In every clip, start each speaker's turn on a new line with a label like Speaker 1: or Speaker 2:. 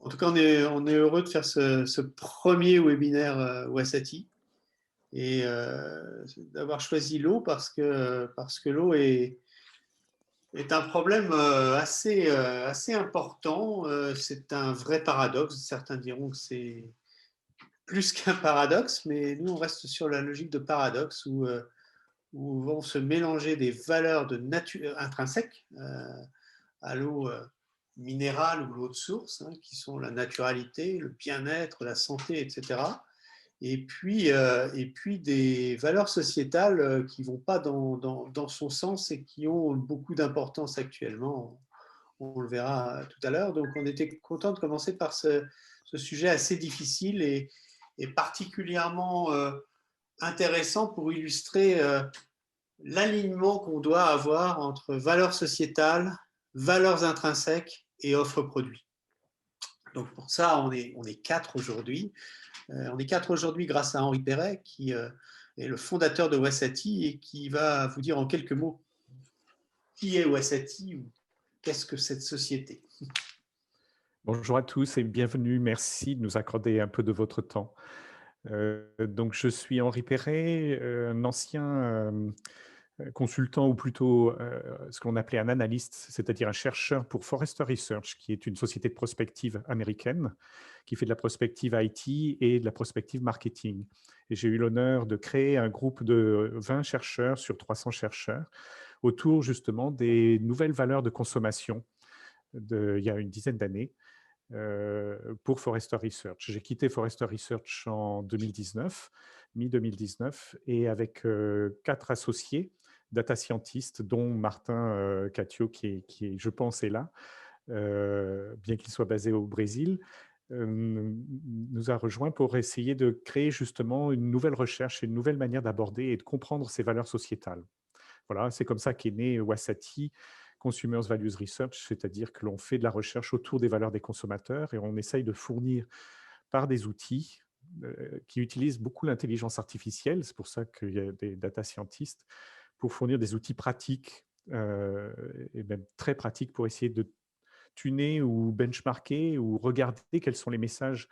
Speaker 1: En tout cas, on est heureux de faire ce premier webinaire Wasati et d'avoir choisi l'eau parce que l'eau est un problème assez important. C'est un vrai paradoxe. Certains diront que c'est plus qu'un paradoxe, mais nous, on reste sur la logique de paradoxe où vont se mélanger des valeurs de nature intrinsèques à l'eau minérale ou l'eau de source, hein, qui sont la naturalité, le bien-être, la santé, etc. Et puis des valeurs sociétales qui ne vont pas dans son sens et qui ont beaucoup d'importance actuellement. On le verra tout à l'heure. Donc, on était content de commencer par ce sujet assez difficile et particulièrement intéressant pour illustrer l'alignement qu'on doit avoir entre valeurs sociétales, valeurs intrinsèques et offres produits. Donc pour ça, on est quatre aujourd'hui. On est quatre aujourd'hui grâce à Henri Perret, qui est le fondateur de Wasati et qui va vous dire en quelques mots qui est Wasati ou qu'est-ce que cette société.
Speaker 2: Bonjour à tous et bienvenue. Merci de nous accorder un peu de votre temps. Donc, je suis Henri Perret, un ancien consultant ou plutôt ce qu'on appelait un analyste, c'est-à-dire un chercheur pour Forrester Research, qui est une société de prospective américaine qui fait de la prospective IT et de la prospective marketing. Et j'ai eu l'honneur de créer un groupe de 20 chercheurs sur 300 chercheurs autour justement des nouvelles valeurs de consommation il y a une dizaine d'années pour Forrester Research. J'ai quitté Forrester Research en 2019, mi-2019, et avec 4 associés, data scientists, dont Martin Catio, qui, je pense, est là, bien qu'il soit basé au Brésil, nous a rejoints pour essayer de créer justement une nouvelle recherche et une nouvelle manière d'aborder et de comprendre ces valeurs sociétales. Voilà, c'est comme ça qu'est né Wasati, Consumers Values Research, c'est-à-dire que l'on fait de la recherche autour des valeurs des consommateurs et on essaye de fournir par des outils qui utilisent beaucoup l'intelligence artificielle, c'est pour ça qu'il y a des data scientists, pour fournir des outils pratiques et même très pratiques pour essayer de tuner ou benchmarker ou regarder quels sont les messages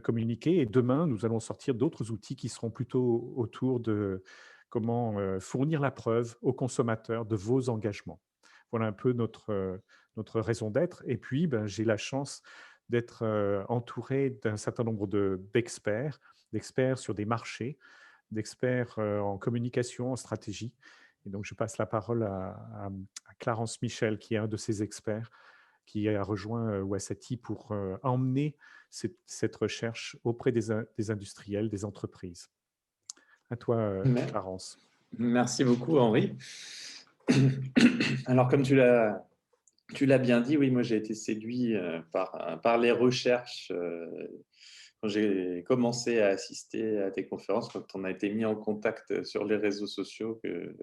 Speaker 2: communiqués. Et demain, nous allons sortir d'autres outils qui seront plutôt autour de comment fournir la preuve aux consommateurs de vos engagements. Voilà un peu notre raison d'être. Et puis, ben, j'ai la chance d'être entouré d'un certain nombre d'experts, d'experts sur des marchés, d'experts en communication, en stratégie. Et donc, je passe la parole à Clarence Michel, qui est un de ces experts, qui a rejoint Wasati pour emmener cette recherche auprès des industriels, des entreprises. À toi, Clarence.
Speaker 3: Merci beaucoup, Henri. Alors, comme tu l'as bien dit, oui, moi j'ai été séduit par les recherches quand j'ai commencé à assister à tes conférences, quand on a été mis en contact sur les réseaux sociaux, que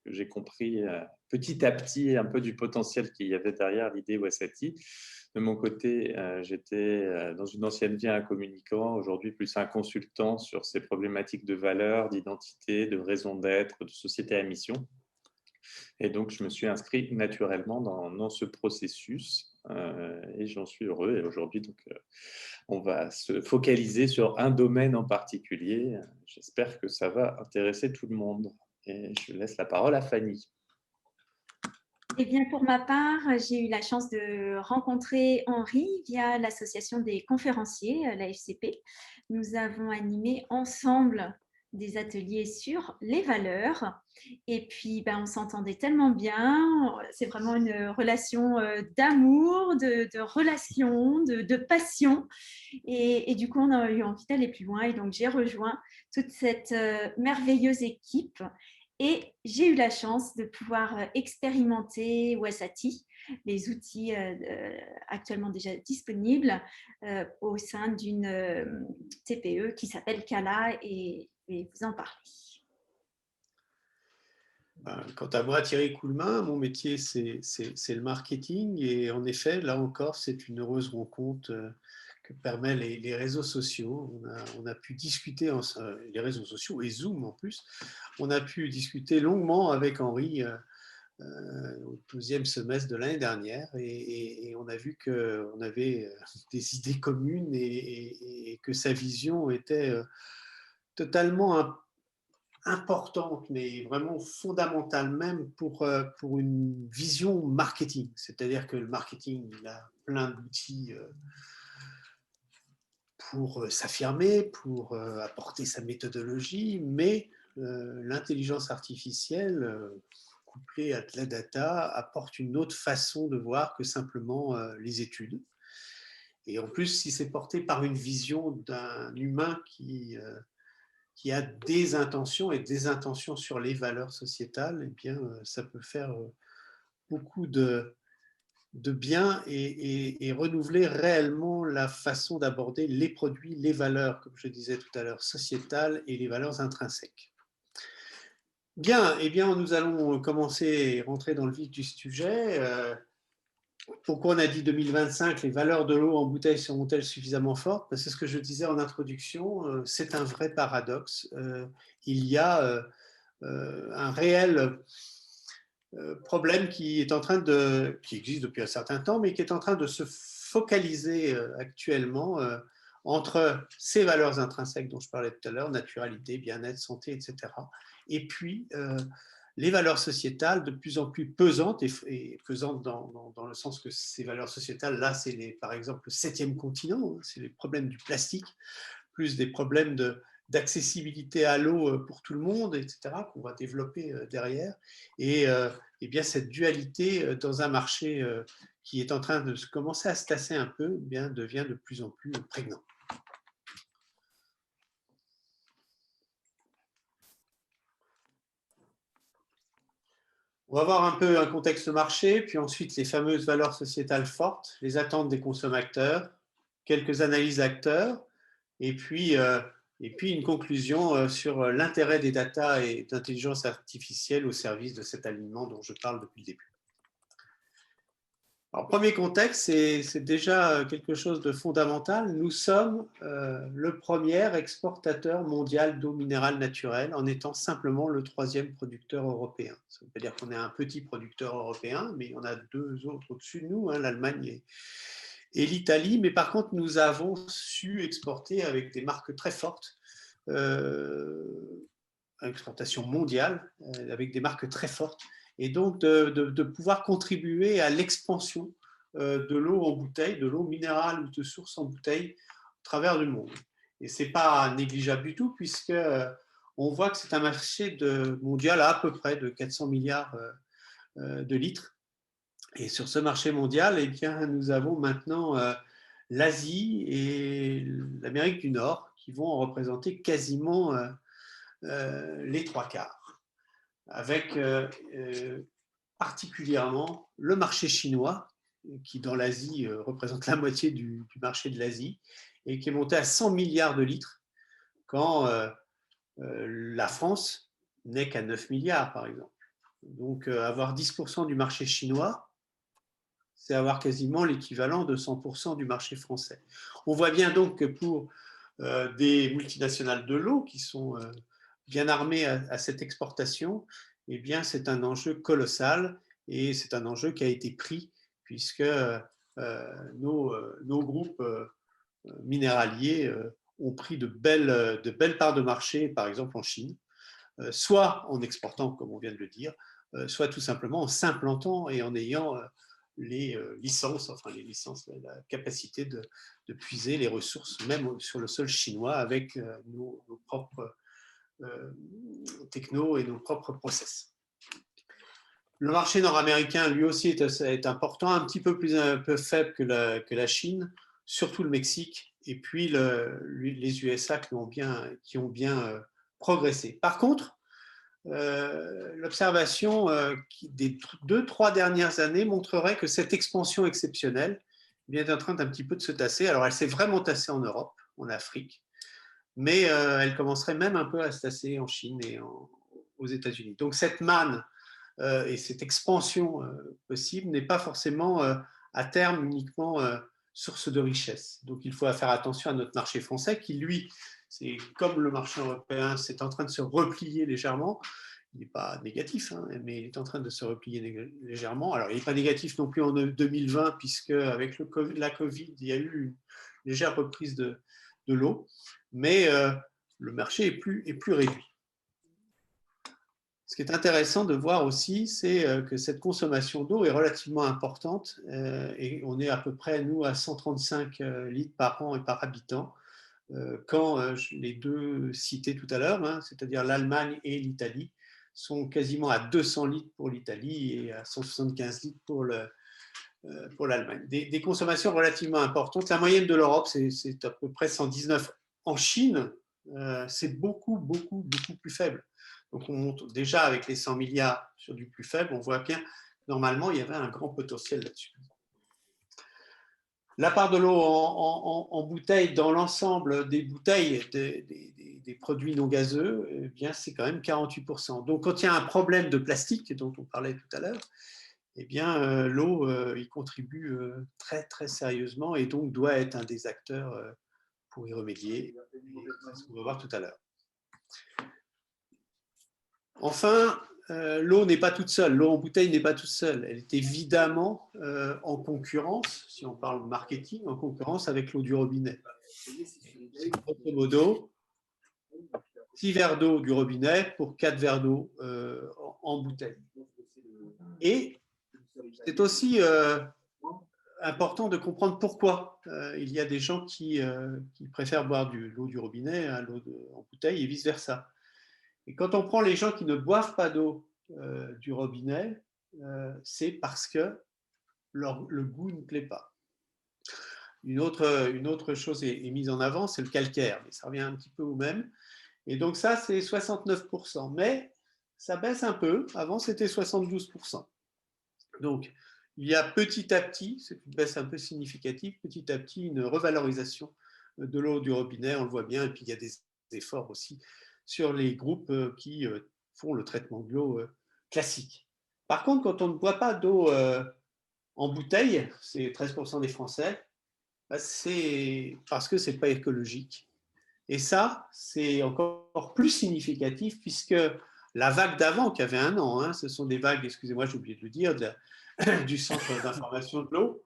Speaker 3: j'ai compris petit à petit un peu du potentiel qu'il y avait derrière l'idée Wasati. De mon côté, j'étais dans une ancienne vie un communicant, aujourd'hui plus un consultant sur ces problématiques de valeur, d'identité, de raison d'être, de société à mission. Et donc, je me suis inscrit naturellement dans ce processus et j'en suis heureux. Et aujourd'hui, donc, on va se focaliser sur un domaine en particulier. J'espère que ça va intéresser tout le monde. Et je laisse la parole à Fanny.
Speaker 4: Eh bien, pour ma part, j'ai eu la chance de rencontrer Henri via l'association des conférenciers, la FCP. Nous avons animé ensemble des ateliers sur les valeurs. Et puis, ben, on s'entendait tellement bien. C'est vraiment une relation d'amour, de relation, de passion. Et du coup, on a eu envie d'aller plus loin. Et donc, j'ai rejoint toute cette merveilleuse équipe. Et j'ai eu la chance de pouvoir expérimenter Wasati, les outils actuellement déjà disponibles au sein d'une TPE qui s'appelle Kala et vous en parler.
Speaker 1: Quant à moi, Thierry Coulmin, mon métier, c'est le marketing. Et en effet, là encore, c'est une heureuse rencontre que permettent les réseaux sociaux. On a pu discuter, les réseaux sociaux et Zoom en plus, on a pu discuter longuement avec Henri au deuxième semestre de l'année dernière, et on a vu qu'on avait des idées communes et que sa vision était totalement importante, mais vraiment fondamentale même pour une vision marketing. C'est-à-dire que le marketing, il a plein d'outils pour s'affirmer, pour apporter sa méthodologie, mais l'intelligence artificielle, couplée à de la data, apporte une autre façon de voir que simplement les études. Et en plus, si c'est porté par une vision d'un humain qui a des intentions et des intentions sur les valeurs sociétales, eh bien, ça peut faire beaucoup de bien et renouveler réellement la façon d'aborder les produits, les valeurs, comme je disais tout à l'heure, sociétales et les valeurs intrinsèques. Bien, eh bien, nous allons commencer et rentrer dans le vif du sujet. Pourquoi on a dit 2025, les valeurs de l'eau en bouteille seront-elles suffisamment fortes? C'est ce que je disais en introduction, c'est un vrai paradoxe. Il y a un réel problème qui existe depuis un certain temps, mais qui est en train de se focaliser actuellement entre ces valeurs intrinsèques dont je parlais tout à l'heure, naturalité, bien-être, santé, etc. Et puis les valeurs sociétales de plus en plus pesantes, et pesantes dans le sens que ces valeurs sociétales, là, c'est par exemple le 7e continent, c'est les problèmes du plastique, plus des problèmes d'accessibilité à l'eau pour tout le monde, etc., qu'on va développer derrière. Et bien cette dualité dans un marché qui est en train de commencer à se tasser un peu, bien devient de plus en plus prégnant. On va voir un peu un contexte marché, puis ensuite les fameuses valeurs sociétales fortes, les attentes des consommateurs, quelques analyses d'acteurs, et puis une conclusion sur l'intérêt des data et d'intelligence artificielle au service de cet alignement dont je parle depuis le début. Alors, premier contexte, c'est déjà quelque chose de fondamental. Nous sommes le premier exportateur mondial d'eau minérale naturelle en étant simplement le 3e producteur européen. Ça veut pas dire qu'on est un petit producteur européen, mais on a 2 autres au-dessus de nous, l'Allemagne et l'Italie. Mais par contre, nous avons su exporter avec des marques très fortes, exportation mondiale, avec des marques très fortes, et donc de pouvoir contribuer à l'expansion de l'eau en bouteille, de l'eau minérale ou de source en bouteille au travers du monde. Et ce n'est pas négligeable du tout, puisque on voit que c'est un marché mondial à peu près de 400 milliards de litres. Et sur ce marché mondial, eh bien, nous avons maintenant l'Asie et l'Amérique du Nord qui vont en représenter quasiment les 3/4, avec particulièrement le marché chinois, qui dans l'Asie représente la moitié du marché de l'Asie, et qui est monté à 100 milliards de litres, quand la France n'est qu'à 9 milliards, par exemple. Donc avoir 10% du marché chinois, c'est avoir quasiment l'équivalent de 100% du marché français. On voit bien donc que pour des multinationales de l'eau qui sont bien armées à cette exportation, eh bien, c'est un enjeu colossal, et c'est un enjeu qui a été pris puisque nos groupes minéraliers ont pris de belles parts de marché, par exemple en Chine, soit en exportant, comme on vient de le dire, soit tout simplement en s'implantant et en ayant les licences, la capacité de puiser les ressources, même sur le sol chinois, avec nos propres techno et nos propres process. Le marché nord-américain, lui aussi, est important, un petit peu peu faible que la Chine, surtout le Mexique, et puis les USA qui ont bien progressé. Par contre, l'observation des 2-3 dernières années montrerait que cette expansion exceptionnelle est en train d'un petit peu de se tasser. Alors, elle s'est vraiment tassée en Europe, en Afrique, mais elle commencerait même un peu à se tasser en Chine et aux États-Unis. Donc, cette manne et cette expansion possible n'est pas forcément à terme uniquement source de richesse. Donc, il faut faire attention à notre marché français qui, lui, c'est comme le marché européen, c'est en train de se replier légèrement. il n'est pas négatif, hein, mais il est en train de se replier légèrement. Alors, il n'est pas négatif non plus en 2020, puisque avec la Covid, il y a eu une légère reprise de l'eau, mais le marché est plus réduit. Ce qui est intéressant de voir aussi, c'est que cette consommation d'eau est relativement importante, et on est à peu près, nous, à 135 litres par an et par habitant, quand les deux cités tout à l'heure, hein, c'est-à-dire l'Allemagne et l'Italie, sont quasiment à 200 litres pour l'Italie et à 175 litres pour l'Allemagne. Des consommations relativement importantes. La moyenne de l'Europe, c'est à peu près 119. En Chine, c'est beaucoup plus faible. Donc on monte déjà avec les 100 milliards sur du plus faible, on voit bien que normalement, il y avait un grand potentiel là-dessus. La part de l'eau en bouteille dans l'ensemble des bouteilles des produits non gazeux, eh bien, c'est quand même 48%. Donc, quand il y a un problème de plastique, dont on parlait tout à l'heure, eh bien, l'eau y contribue très sérieusement et donc doit être un des acteurs pour y remédier. C'est ce qu'on va voir tout à l'heure. Enfin, l'eau n'est pas toute seule, l'eau en bouteille n'est pas toute seule. Elle est évidemment en concurrence, si on parle marketing, en concurrence avec l'eau du robinet. Grosso modo, 6 verres d'eau du robinet pour 4 verres d'eau en bouteille. Et c'est aussi important de comprendre pourquoi il y a des gens qui préfèrent boire l'eau du robinet à l'eau en bouteille et vice-versa. Et quand on prend les gens qui ne boivent pas d'eau du robinet, c'est parce que le goût ne plaît pas. Une autre chose est mise en avant, c'est le calcaire, mais ça revient un petit peu au même. Et donc ça, c'est 69%, mais ça baisse un peu. Avant, c'était 72%. Donc, il y a petit à petit, c'est une baisse un peu significative, petit à petit, une revalorisation de l'eau du robinet, on le voit bien, et puis il y a des efforts aussi sur les groupes qui font le traitement de l'eau classique. Par contre, quand on ne boit pas d'eau en bouteille, c'est 13% des Français, c'est parce que ce n'est pas écologique. Et ça, c'est encore plus significatif puisque la vague d'avant, qui avait 1 an, hein, ce sont des vagues, excusez-moi, j'ai oublié de le dire, du Centre d'information de l'eau,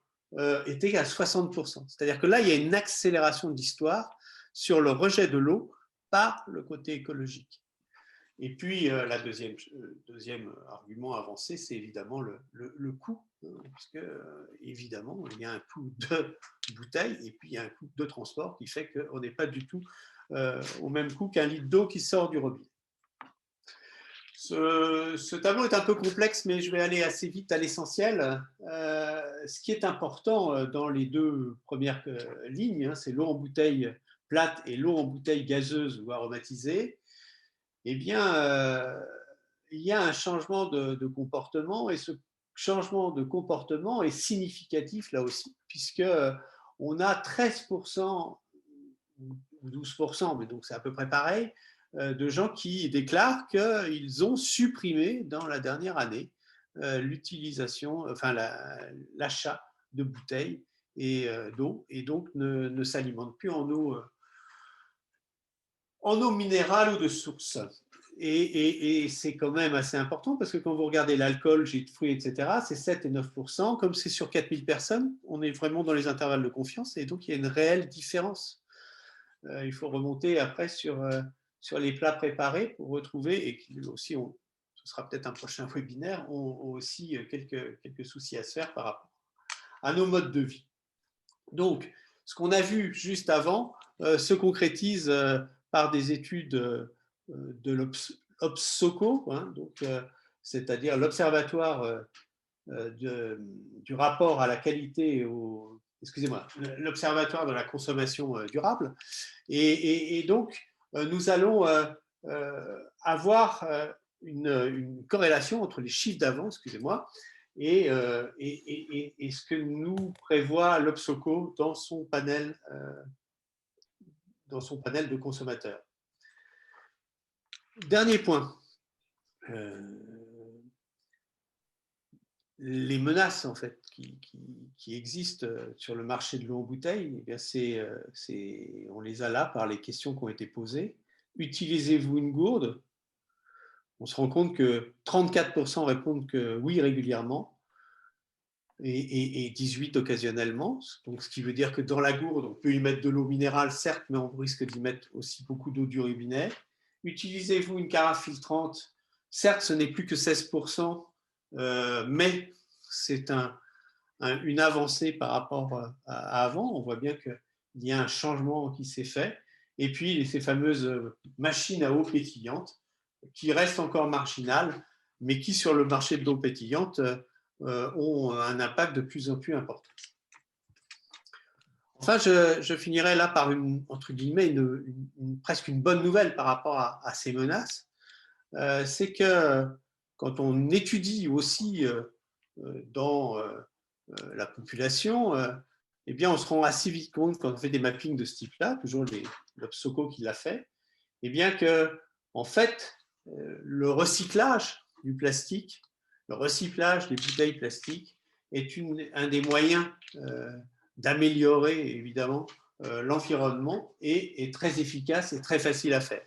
Speaker 1: était à 60%. C'est-à-dire que là, il y a une accélération de l'histoire sur le rejet de l'eau par le côté écologique. Et puis, la deuxième argument avancé, c'est évidemment le coût, hein, puisque, évidemment, il y a un coût de bouteille et puis il y a un coût de transport qui fait qu'on n'est pas du tout au même coût qu'un litre d'eau qui sort du robinet. Ce tableau est un peu complexe, mais je vais aller assez vite à l'essentiel. Ce qui est important dans les deux premières lignes, hein, c'est l'eau en bouteille plate et l'eau en bouteille gazeuse ou aromatisée. Eh bien, il y a un changement de comportement et ce changement de comportement est significatif là aussi, puisqu'on a 13% ou 12%, mais donc c'est à peu près pareil, de gens qui déclarent qu'ils ont supprimé dans la dernière année l'utilisation, enfin l'achat de bouteilles et d'eau, et donc ne s'alimentent plus en eau minérale ou de source. Et c'est quand même assez important parce que quand vous regardez l'alcool, jus de fruits, etc., c'est 7 et 9%. Comme c'est sur 4000 personnes, on est vraiment dans les intervalles de confiance et donc il y a une réelle différence. Il faut remonter après sur les plats préparés pour retrouver, et qui aussi, ce sera peut-être un prochain webinaire, ont aussi quelques soucis à se faire par rapport à nos modes de vie. Donc, ce qu'on a vu juste avant se concrétise par des études de l'OPSOCO, hein, c'est-à-dire l'Observatoire du rapport à la qualité, l'Observatoire de la consommation durable. Et donc, nous allons avoir une corrélation entre les chiffres d'avant, excusez-moi, et ce que nous prévoit l'OPSOCO dans son panel de consommateurs. Dernier point, les menaces en fait qui existent sur le marché de l'eau en bouteille, eh bien on les a là par les questions qui ont été posées. Utilisez-vous une gourde? on se rend compte que 34% répondent que oui régulièrement et 18 occasionnellement. Donc, ce qui veut dire que dans la gourde, on peut y mettre de l'eau minérale, certes, mais on risque d'y mettre aussi beaucoup d'eau du robinet. Utilisez-vous une carafe filtrante? Certes, ce n'est plus que 16%, mais c'est une avancée par rapport à avant. On voit bien qu'il y a un changement qui s'est fait. Et puis, ces fameuses machines à eau pétillante qui restent encore marginales, mais qui, sur le marché de l'eau pétillante, ont un impact de plus en plus important. Enfin, je finirai là par entre guillemets, presque une bonne nouvelle par rapport à ces menaces. C'est que quand on étudie aussi dans la population, eh bien, on se rend assez vite compte quand on fait des mappings de ce type-là, toujours l'Obsoco qui l'a fait, eh bien que, en fait, le recyclage du plastique, le recyclage des bouteilles plastiques est un des moyens d'améliorer évidemment l'environnement et est très efficace et très facile à faire.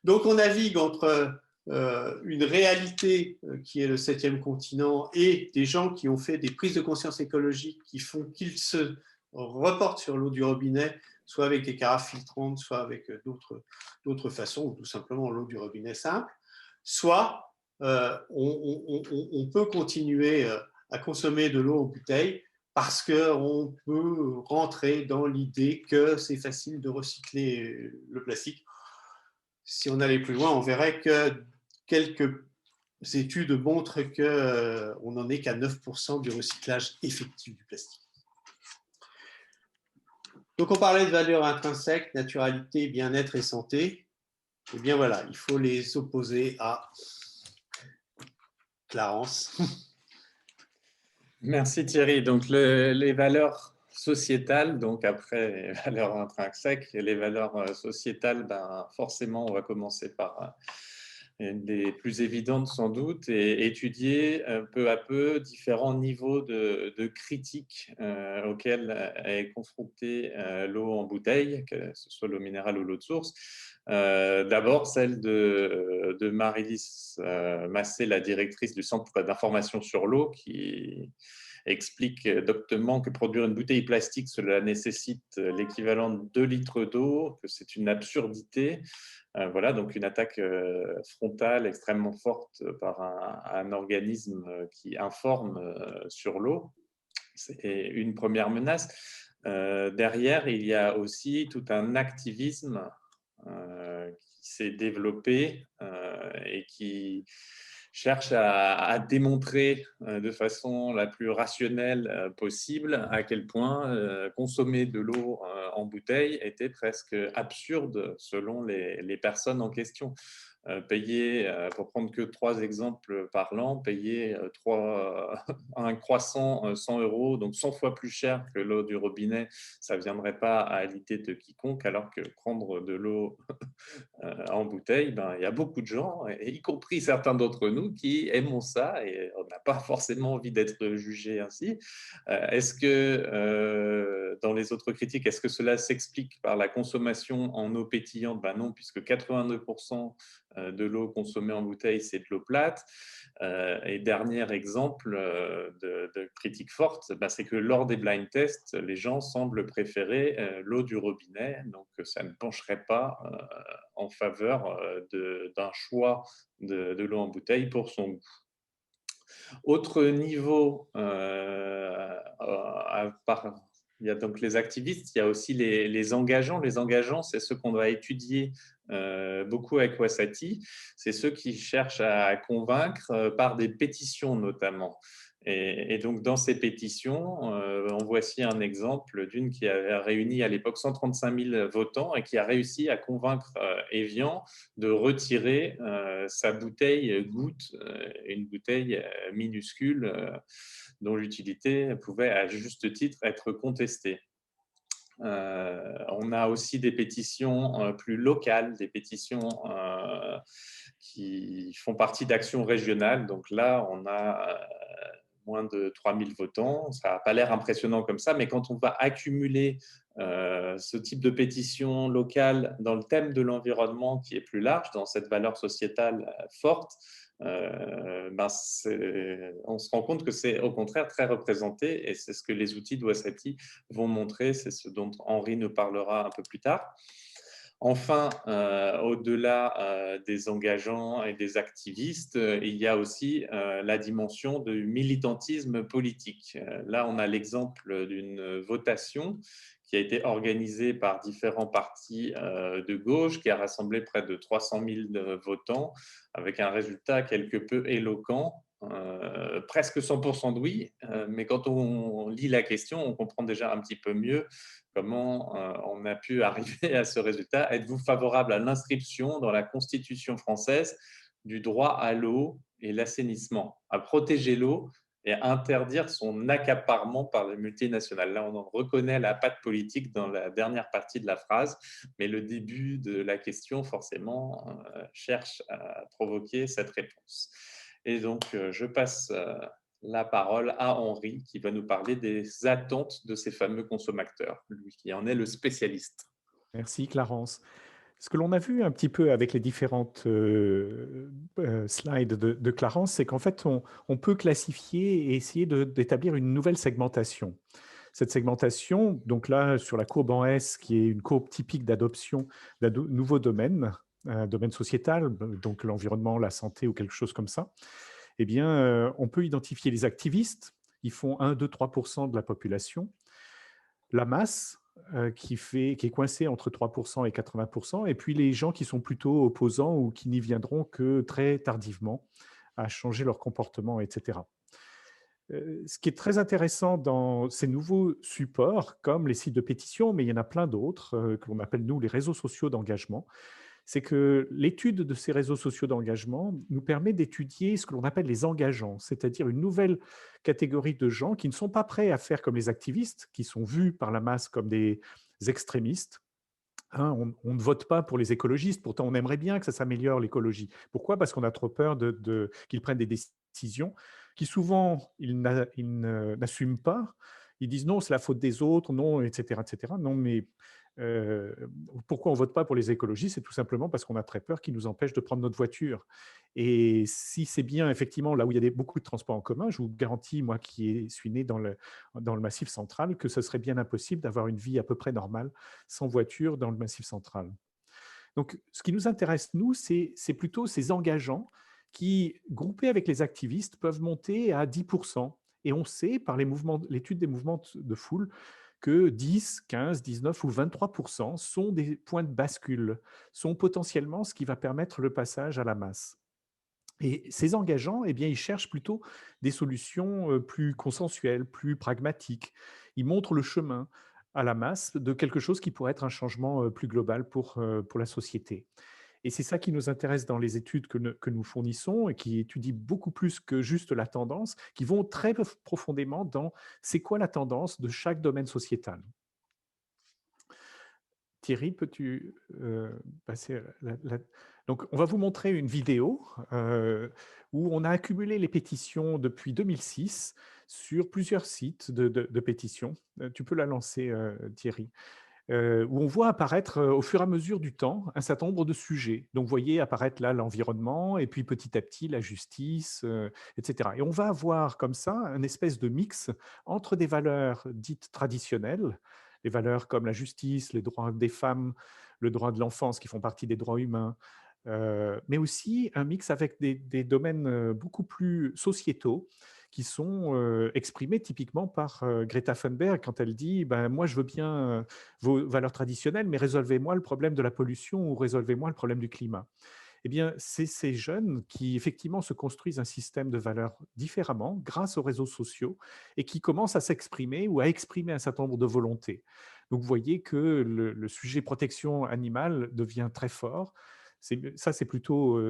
Speaker 1: Donc on navigue entre une réalité qui est le 7e continent et des gens qui ont fait des prises de conscience écologiques qui font qu'ils se reportent sur l'eau du robinet, soit avec des carafes filtrantes, soit avec d'autres façons, ou tout simplement l'eau du robinet simple, soit on peut continuer à consommer de l'eau en bouteille parce qu'on peut rentrer dans l'idée que c'est facile de recycler le plastique. Si on allait plus loin, on verrait que quelques études montrent qu'on n'en est qu'à 9% du recyclage effectif du plastique. Donc, on parlait de valeurs intrinsèques, naturalité, bien-être et santé. Eh bien, voilà, il faut les opposer à Clarence.
Speaker 3: Merci Thierry. Donc, les valeurs sociétales, donc après les valeurs intrinsèques, et les valeurs sociétales, ben, forcément, on va commencer par une des plus évidentes sans doute, et étudier peu à peu différents niveaux de critique auxquels est confrontée l'eau en bouteille, que ce soit l'eau minérale ou l'eau de source. D'abord, celle de Marie-Lise Massé, la directrice du Centre d'information sur l'eau, qui explique doctement que produire une bouteille plastique, cela nécessite l'équivalent de 2 litres d'eau, que c'est une absurdité. Voilà, donc une attaque frontale extrêmement forte par un organisme qui informe sur l'eau. C'est une première menace. Derrière, il y a aussi tout un activisme qui s'est développé et qui cherche à démontrer de façon la plus rationnelle possible à quel point consommer de l'eau en bouteille était presque absurde selon les personnes en question. Payer, pour prendre que 3 exemples parlants, payer un croissant 100 €, donc 100 fois plus cher que l'eau du robinet, ça ne viendrait pas à l'idée de quiconque, alors que prendre de l'eau en bouteille, ben, il y a beaucoup de gens, y compris certains d'entre nous, qui aiment ça et on n'a pas forcément envie d'être jugé ainsi. Est-ce que, dans les autres critiques, est-ce que cela s'explique par la consommation en eau pétillante? Ben non, puisque 82% de l'eau consommée en bouteille, c'est de l'eau plate. Et dernier exemple de critique forte, ben, c'est que lors des blind tests, les gens semblent préférer l'eau du robinet, donc ça ne pencherait pas en faveur d'un choix de l'eau en bouteille pour son goût. Autre niveau, il y a donc les activistes, il y a aussi les engageants. Les engageants, c'est ceux qu'on va étudier beaucoup avec Wasati. C'est ceux qui cherchent à convaincre par des pétitions notamment. Et donc, dans ces pétitions, en voici un exemple d'une qui a réuni à l'époque 135 000 votants et qui a réussi à convaincre Evian de retirer sa bouteille goutte, une bouteille minuscule dont l'utilité pouvait à juste titre être contestée. On a aussi des pétitions plus locales, des pétitions qui font partie d'actions régionales. Donc là, on a moins de 3000 votants. Ça n'a pas l'air impressionnant comme ça, mais quand on va accumuler ce type de pétition locale dans le thème de l'environnement qui est plus large, dans cette valeur sociétale forte, on se rend compte que c'est au contraire très représenté, et c'est ce que les outils de Wasati vont montrer, c'est ce dont Henri nous parlera un peu plus tard. Enfin, au-delà des engageants et des activistes, il y a aussi la dimension du militantisme politique. Là, on a l'exemple d'une votation qui a été organisée par différents partis de gauche, qui a rassemblé près de 300 000 votants, avec un résultat quelque peu éloquent. Presque 100% de oui, mais quand on lit la question, on comprend déjà un petit peu mieux comment on a pu arriver à ce résultat. Êtes-vous favorable à l'inscription dans la Constitution française du droit à l'eau et l'assainissement, à protéger l'eau et à interdire son accaparement par les multinationales? Là, on en reconnaît la patte politique dans la dernière partie de la phrase, mais le début de la question, forcément, cherche à provoquer cette réponse. Et donc, je passe la parole à Henri, qui va nous parler des attentes de ces fameux consommateurs, lui qui en est le spécialiste.
Speaker 2: Merci Clarence. Ce que l'on a vu un petit peu avec les différentes slides de Clarence, c'est qu'en fait, on peut classifier et essayer d'établir une nouvelle segmentation. Cette segmentation, donc là, sur la courbe en S, qui est une courbe typique d'adoption d'un nouveau domaine, un domaine sociétal, donc l'environnement, la santé ou quelque chose comme ça, eh bien, on peut identifier les activistes, ils font 1, 2, 3% de la population, la masse, qui est coincée entre 3% et 80%, et puis les gens qui sont plutôt opposants ou qui n'y viendront que très tardivement à changer leur comportement, etc. Ce qui est très intéressant dans ces nouveaux supports, comme les sites de pétition, mais il y en a plein d'autres, que l'on appelle, nous, les réseaux sociaux d'engagement, c'est que l'étude de ces réseaux sociaux d'engagement nous permet d'étudier ce que l'on appelle les engageants, c'est-à-dire une nouvelle catégorie de gens qui ne sont pas prêts à faire comme les activistes, qui sont vus par la masse comme des extrémistes. Hein, on ne vote pas pour les écologistes, pourtant on aimerait bien que ça s'améliore l'écologie. Pourquoi? Parce qu'on a trop peur qu'ils prennent des décisions qui souvent ils n'assument pas. Ils disent non, c'est la faute des autres, non, etc. etc. Non, mais pourquoi on ne vote pas pour les écologistes? C'est tout simplement parce qu'on a très peur qu'ils nous empêchent de prendre notre voiture. Et si c'est bien, effectivement, là où il y a beaucoup de transports en commun, je vous garantis, moi qui suis né dans le Massif central, que ce serait bien impossible d'avoir une vie à peu près normale sans voiture dans le Massif central. Donc, ce qui nous intéresse, nous, c'est plutôt ces engageants qui, groupés avec les activistes, peuvent monter à 10%. Et on sait, par l'étude des mouvements de foule, que 10, 15, 19 ou 23% sont des points de bascule, sont potentiellement ce qui va permettre le passage à la masse. Et ces engageants, eh bien, ils cherchent plutôt des solutions plus consensuelles, plus pragmatiques. Ils montrent le chemin à la masse de quelque chose qui pourrait être un changement plus global pour la société. Et c'est ça qui nous intéresse dans les études que nous fournissons et qui étudient beaucoup plus que juste la tendance, qui vont très profondément dans c'est quoi la tendance de chaque domaine sociétal. Thierry, peux-tu passer Donc, on va vous montrer une vidéo où on a accumulé les pétitions depuis 2006 sur plusieurs sites de pétitions. Tu peux la lancer, Thierry. Où on voit apparaître au fur et à mesure du temps un certain nombre de sujets. Donc, vous voyez apparaître là l'environnement et puis petit à petit la justice, etc. Et on va avoir comme ça un espèce de mix entre des valeurs dites traditionnelles, les valeurs comme la justice, les droits des femmes, le droit de l'enfance qui font partie des droits humains, mais aussi un mix avec des domaines beaucoup plus sociétaux qui sont exprimés typiquement par Greta Thunberg quand elle dit ben, « moi je veux bien vos valeurs traditionnelles, mais résolvez-moi le problème de la pollution ou résolvez-moi le problème du climat ». Eh bien, c'est ces jeunes qui, effectivement, se construisent un système de valeurs différemment grâce aux réseaux sociaux et qui commencent à s'exprimer ou à exprimer un certain nombre de volontés. Donc, vous voyez que le sujet protection animale devient très fort. Ça, c'est plutôt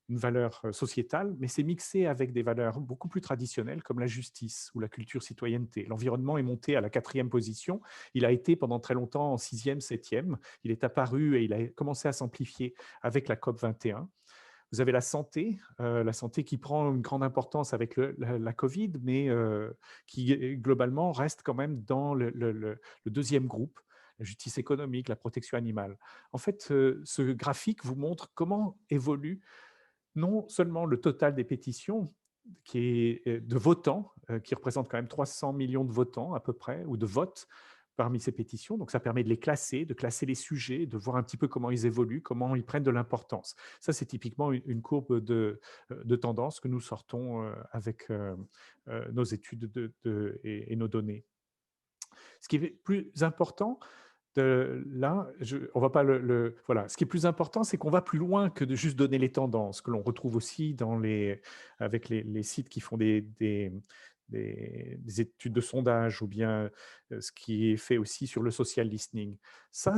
Speaker 2: une valeur sociétale, mais c'est mixé avec des valeurs beaucoup plus traditionnelles comme la justice ou la culture citoyenneté. L'environnement est monté à la 4e position. Il a été pendant très longtemps en 6e, 7e. Il est apparu et il a commencé à s'amplifier avec la COP 21. Vous avez la santé qui prend une grande importance avec la Covid, mais qui globalement reste quand même dans le deuxième groupe, la justice économique, la protection animale. En fait, ce graphique vous montre comment évolue non seulement le total des pétitions, qui est de votants, qui représente quand même 300 millions de votants à peu près, ou de votes parmi ces pétitions. Donc ça permet de classer les sujets, de voir un petit peu comment ils évoluent, comment ils prennent de l'importance. Ça, c'est typiquement une courbe de tendance que nous sortons avec nos études et nos données. Ce qui est plus important, là, on va pas voilà. Ce qui est plus important, c'est qu'on va plus loin que de juste donner les tendances, que l'on retrouve aussi avec les sites qui font des études de sondage ou bien ce qui est fait aussi sur le social listening. Ça,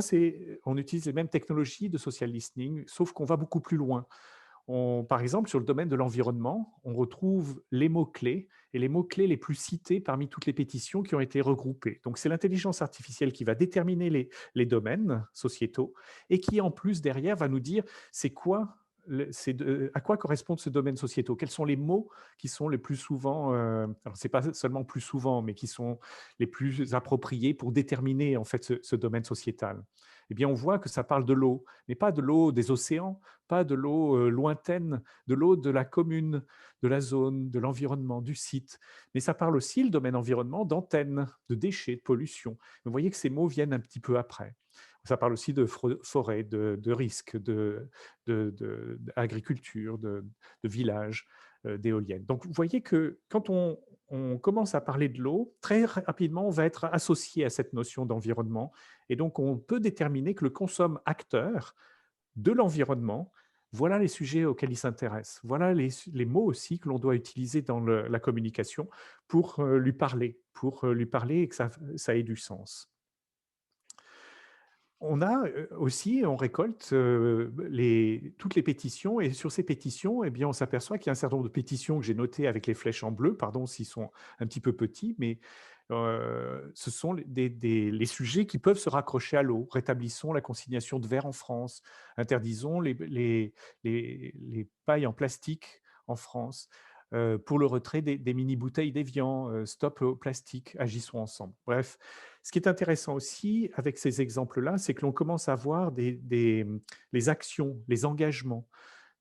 Speaker 2: on utilise les mêmes technologies de social listening, sauf qu'on va beaucoup plus loin. Par exemple, sur le domaine de l'environnement, on retrouve les mots-clés et les mots-clés les plus cités parmi toutes les pétitions qui ont été regroupées. Donc, c'est l'intelligence artificielle qui va déterminer les domaines sociétaux et qui, en plus, derrière, va nous dire à quoi correspondent ces domaines sociétaux, quels sont les mots qui sont les plus souvent, alors ce n'est pas seulement plus souvent, mais qui sont les plus appropriés pour déterminer en fait ce domaine sociétal. Eh bien, on voit que ça parle de l'eau, mais pas de l'eau des océans, pas de l'eau lointaine, de l'eau de la commune, de la zone, de l'environnement, du site. Mais ça parle aussi, le domaine environnement, d'antennes, de déchets, de pollution. Vous voyez que ces mots viennent un petit peu après. Ça parle aussi de forêt, de risques, d'agriculture, de villages, d'éoliennes. Donc, vous voyez que quand on commence à parler de l'eau, très rapidement, on va être associé à cette notion d'environnement. Et donc, on peut déterminer que le consomme-acteur de l'environnement, voilà les sujets auxquels il s'intéresse. Voilà les mots aussi que l'on doit utiliser dans la communication pour lui parler et que ça ait du sens. On a aussi, on récolte toutes les pétitions et sur ces pétitions, eh bien, on s'aperçoit qu'il y a un certain nombre de pétitions que j'ai notées avec les flèches en bleu, pardon s'ils sont un petit peu petits, mais ce sont les sujets qui peuvent se raccrocher à l'eau. Rétablissons la consignation de verre en France, interdisons les pailles en plastique en France. Pour le retrait des mini-bouteilles d'Évian, stop au plastique, agissons ensemble. Bref, ce qui est intéressant aussi avec ces exemples-là, c'est que l'on commence à voir les actions, les engagements,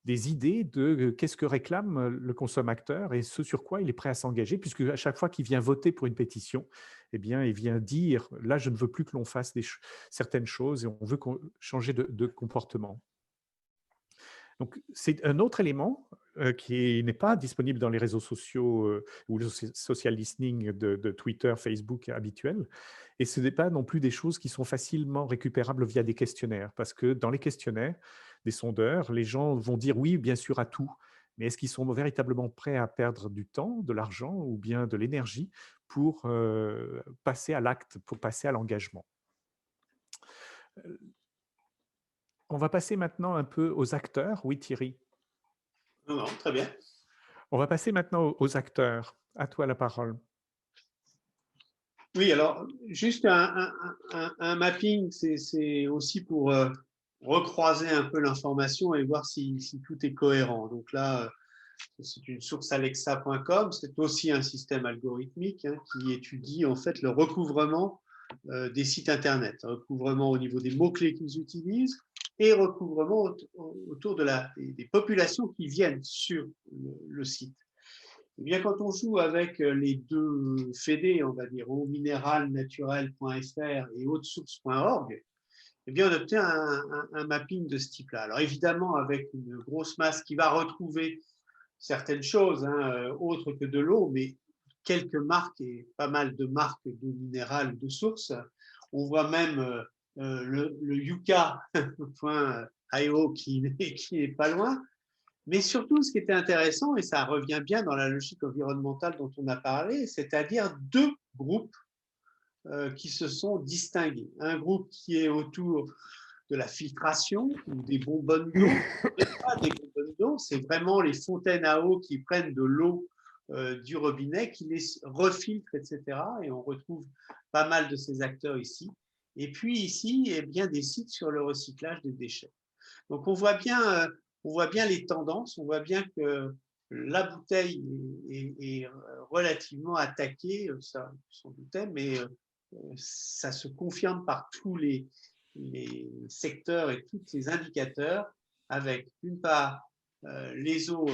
Speaker 2: des idées de qu'est-ce que réclame le consommateur et ce sur quoi il est prêt à s'engager, puisque à chaque fois qu'il vient voter pour une pétition, eh bien, il vient dire, là, je ne veux plus que l'on fasse certaines choses et on veut changer de comportement. Donc, c'est un autre élément qui n'est pas disponible dans les réseaux sociaux ou le social listening de Twitter, Facebook habituel. Et ce n'est pas non plus des choses qui sont facilement récupérables via des questionnaires. Parce que dans les questionnaires des sondeurs, les gens vont dire oui, bien sûr, à tout. Mais est-ce qu'ils sont véritablement prêts à perdre du temps, de l'argent ou bien de l'énergie pour passer à l'acte, pour passer à l'engagement? On va passer maintenant un peu aux acteurs. Oui, Thierry.
Speaker 1: Non, très bien.
Speaker 2: On va passer maintenant aux acteurs. À toi la parole.
Speaker 1: Oui, alors, juste un mapping, c'est aussi pour recroiser un peu l'information et voir si tout est cohérent. Donc là, c'est une source alexa.com, c'est aussi un système algorithmique qui étudie en fait le recouvrement des sites Internet, recouvrement au niveau des mots-clés qu'ils utilisent et recouvrement autour des populations qui viennent sur le site. Et bien, quand on joue avec les deux fédés, on va dire, eaumineralnaturelle.fr et audesource.org, eh bien, on obtient un mapping de ce type-là. Alors, évidemment, avec une grosse masse qui va retrouver certaines choses, autres que de l'eau, mais quelques marques et pas mal de marques d'eau minérale de source. On voit même le yucca.io qui n'est pas loin. Mais surtout, ce qui était intéressant, et ça revient bien dans la logique environnementale dont on a parlé, c'est-à-dire deux groupes qui se sont distingués. Un groupe qui est autour de la filtration ou des bonbonnes d'eau. Ce n'est pas des bonbonnes d'eau, c'est vraiment les fontaines à eau qui prennent de l'eau du robinet, qui les refiltrent, etc. Et on retrouve pas mal de ces acteurs ici. Et puis ici, eh bien, des sites sur le recyclage des déchets. Donc on voit bien on voit bien les tendances, on voit bien que la bouteille est relativement attaquée, ça on s'en doutait, mais ça se confirme par tous les secteurs et tous les indicateurs, avec d'une part les eaux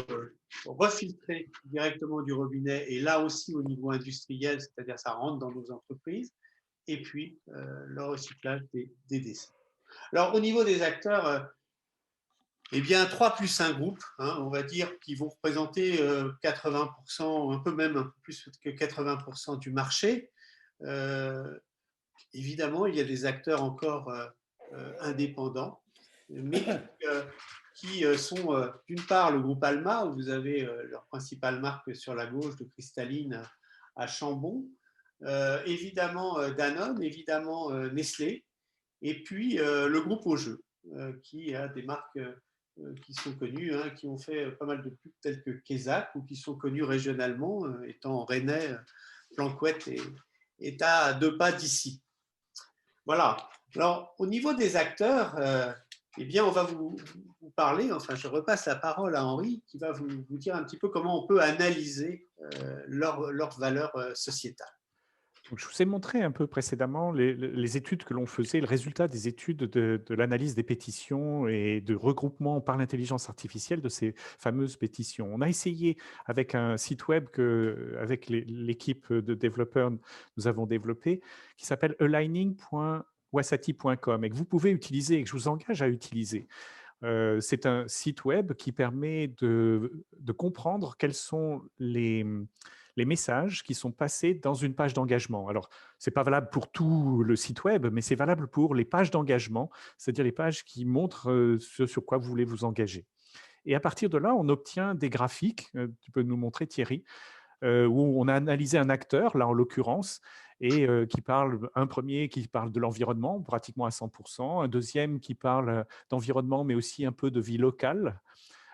Speaker 1: refiltrées directement du robinet, et là aussi au niveau industriel, c'est-à-dire ça rentre dans nos entreprises, et puis le recyclage des déchets. Alors au niveau des acteurs, eh bien 3 plus 1 groupe, hein, on va dire, qui vont représenter 80%, un peu même un peu plus que 80% du marché. Évidemment, il y a des acteurs encore indépendants, mais qui sont d'une part le groupe Alma, où vous avez leur principale marque sur la gauche de cristalline à Chambon, évidemment Danone, évidemment Nestlé, et puis le groupe Au'Jeu, qui a des marques qui sont connues, hein, qui ont fait pas mal de pubs telles que Kézak, ou qui sont connues régionalement, étant rennais, Planquette est à 2 pas d'ici. Voilà. Alors, au niveau des acteurs, eh bien, on va vous parler, enfin, je repasse la parole à Henri, qui va vous dire un petit peu comment on peut analyser leur valeur sociétale.
Speaker 2: Donc, je vous ai montré un peu précédemment les études que l'on faisait, le résultat des études de l'analyse des pétitions et de regroupement par l'intelligence artificielle de ces fameuses pétitions. On a essayé avec un site web avec l'équipe de développeurs nous avons développé, qui s'appelle aligning.wasati.com et que vous pouvez utiliser et que je vous engage à utiliser. C'est un site web qui permet de comprendre quels sont les messages qui sont passés dans une page d'engagement. Alors, ce n'est pas valable pour tout le site web, mais c'est valable pour les pages d'engagement, c'est-à-dire les pages qui montrent ce sur quoi vous voulez vous engager. Et à partir de là, on obtient des graphiques, tu peux nous montrer Thierry, où on a analysé un acteur, là en l'occurrence, et qui parle, un premier qui parle de l'environnement, pratiquement à 100%, un deuxième qui parle d'environnement, mais aussi un peu de vie locale,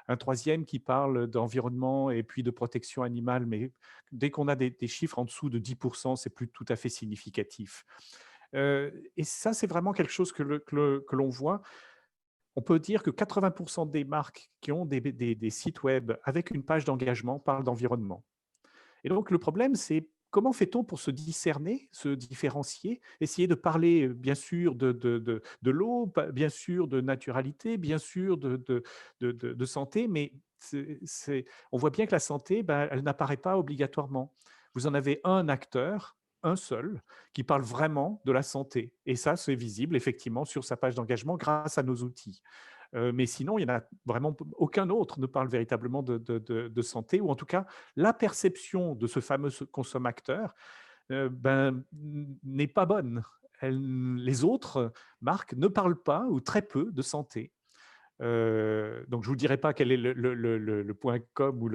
Speaker 2: un troisième qui parle d'environnement et puis de protection animale, mais dès qu'on a des chiffres en dessous de 10%, c'est plus tout à fait significatif. Et ça, c'est vraiment quelque chose que l'on voit. On peut dire que 80% des marques qui ont des sites web avec une page d'engagement parlent d'environnement. Et donc, le problème, c'est comment fait-on pour se discerner, se différencier, essayer de parler, bien sûr, de l'eau, bien sûr, de naturalité, bien sûr, de santé, mais on voit bien que la santé, elle n'apparaît pas obligatoirement. Vous en avez un acteur, un seul, qui parle vraiment de la santé. Et ça, c'est visible, effectivement, sur sa page d'engagement grâce à nos outils. Mais sinon, il n'y en a vraiment aucun autre ne parle véritablement de santé, ou en tout cas, la perception de ce fameux consommateur n'est pas bonne. Les autres marques ne parlent pas ou très peu de santé. Donc, je ne vous dirai pas quel est le point com ou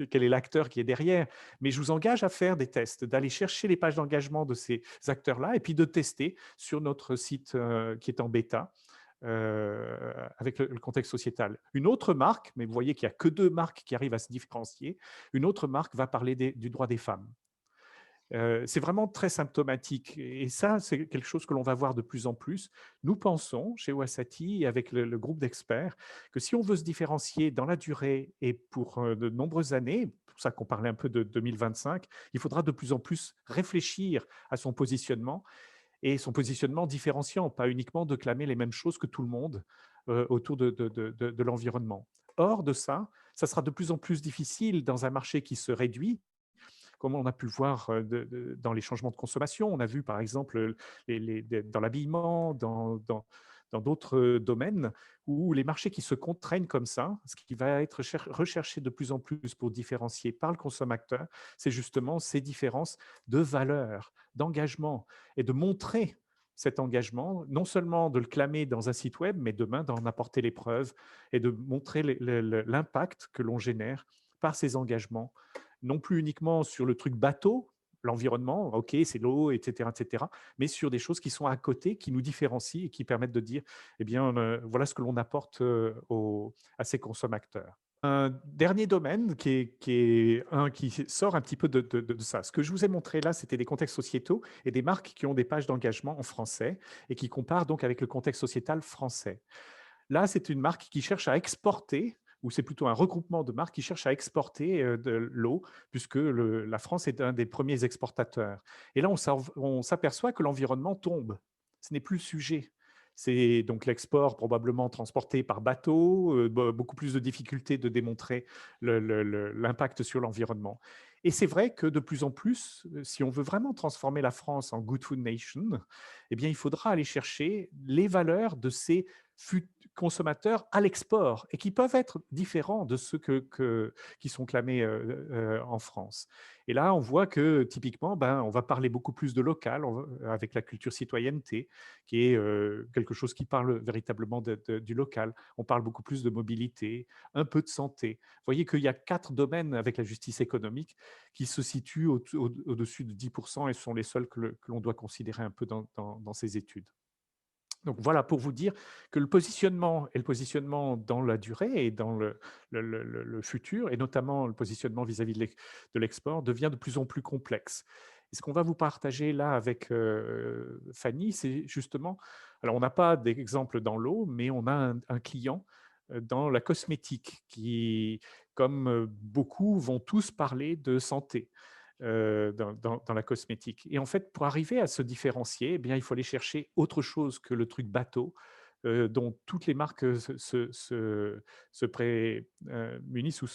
Speaker 2: quel est l'acteur qui est derrière, mais je vous engage à faire des tests, d'aller chercher les pages d'engagement de ces acteurs-là et puis de tester sur notre site qui est en bêta. Avec le contexte sociétal. Une autre marque, mais vous voyez qu'il n'y a que 2 marques qui arrivent à se différencier, une autre marque va parler du droit des femmes. C'est vraiment très symptomatique et ça, c'est quelque chose que l'on va voir de plus en plus. Nous pensons, chez Wasati, avec le groupe d'experts, que si on veut se différencier dans la durée et pour de nombreuses années, c'est pour ça qu'on parlait un peu de 2025, il faudra de plus en plus réfléchir à son positionnement et son positionnement différenciant, pas uniquement de clamer les mêmes choses que tout le monde autour de l'environnement. Hors de ça, ça sera de plus en plus difficile dans un marché qui se réduit, comme on a pu le voir dans les changements de consommation. On a vu par exemple dans l'habillement, dans d'autres domaines où les marchés qui se contraignent comme ça, ce qui va être recherché de plus en plus pour différencier par le consommateur, c'est justement ces différences de valeur, d'engagement et de montrer cet engagement, non seulement de le clamer dans un site web, mais demain d'en apporter les preuves et de montrer l'impact que l'on génère par ces engagements, non plus uniquement sur le truc bateau, l'environnement, ok, c'est l'eau, etc., mais sur des choses qui sont à côté, qui nous différencient et qui permettent de dire, eh bien, voilà ce que l'on apporte à ces consommateurs. Un dernier domaine qui sort un petit peu de ça. Ce que je vous ai montré là, c'était des contextes sociétaux et des marques qui ont des pages d'engagement en français et qui comparent donc avec le contexte sociétal français. Là, c'est une marque qui cherche à exporter ou c'est plutôt un regroupement de marques qui cherchent à exporter de l'eau, puisque la France est un des premiers exportateurs. Et là, on s'aperçoit que l'environnement tombe. Ce n'est plus le sujet. C'est donc l'export probablement transporté par bateau, beaucoup plus de difficultés de démontrer l'impact sur l'environnement. Et c'est vrai que de plus en plus, si on veut vraiment transformer la France en Good Food Nation, eh bien, il faudra aller chercher les valeurs de ces consommateurs à l'export et qui peuvent être différents de ceux qui sont clamés en France. Et là, on voit que typiquement, on va parler beaucoup plus de local avec la culture citoyenneté, qui est quelque chose qui parle véritablement du local. On parle beaucoup plus de mobilité, un peu de santé. Vous voyez qu'il y a 4 domaines avec la justice économique qui se situent au-dessus de 10% et sont les seuls que l'on doit considérer un peu dans ces études. Donc voilà, pour vous dire que le positionnement dans la durée et dans le futur, et notamment le positionnement vis-à-vis de l'export, devient de plus en plus complexe. Et ce qu'on va vous partager là avec Fanny, c'est justement, alors on n'a pas d'exemple dans l'eau, mais on a un client dans la cosmétique qui, comme beaucoup, vont tous parler de santé. Dans la cosmétique. Et en fait, pour arriver à se différencier, eh bien, il faut aller chercher autre chose que le truc bateau dont toutes les marques se prémunissent ou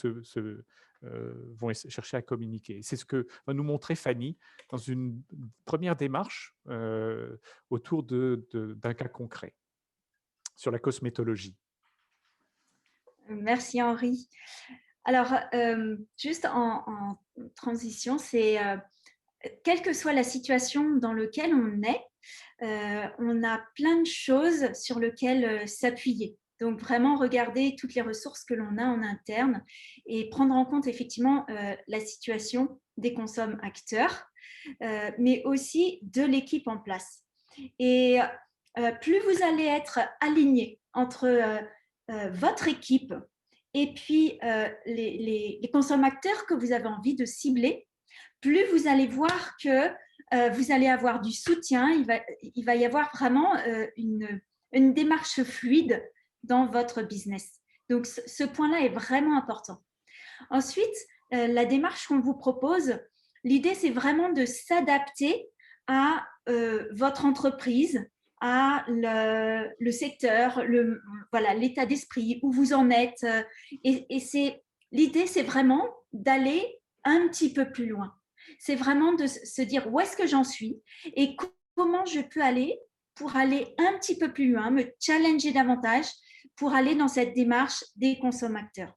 Speaker 2: vont chercher à communiquer. C'est ce que va nous montrer Fanny dans une première démarche autour d'un cas concret sur la cosmétologie.
Speaker 4: Merci Henri. Alors, juste en transition, c'est quelle que soit la situation dans laquelle on est, on a plein de choses sur lesquelles s'appuyer. Donc, vraiment regarder toutes les ressources que l'on a en interne et prendre en compte effectivement la situation des consommateurs, mais aussi de l'équipe en place. Et plus vous allez être aligné entre votre équipe et puis les consommateurs que vous avez envie de cibler, plus vous allez voir que vous allez avoir du soutien, il va y avoir vraiment une démarche fluide dans votre business. Donc, ce point-là est vraiment important. Ensuite, la démarche qu'on vous propose, l'idée, c'est vraiment de s'adapter à votre entreprise, à le secteur, voilà, l'état d'esprit, où vous en êtes. Et l'idée, c'est vraiment d'aller un petit peu plus loin. C'est vraiment de se dire où est-ce que j'en suis et comment je peux aller pour aller un petit peu plus loin, me challenger davantage pour aller dans cette démarche des consommateurs.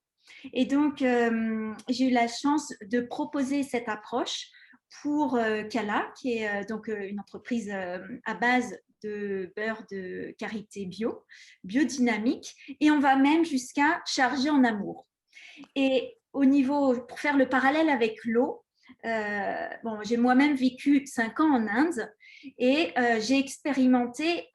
Speaker 4: Et donc, j'ai eu la chance de proposer cette approche pour Cala, qui est donc une entreprise à base de beurre de karité biodynamique, et on va même jusqu'à charger en amour. Et au niveau, pour faire le parallèle avec l'eau, j'ai moi-même vécu 5 ans en Inde et j'ai expérimenté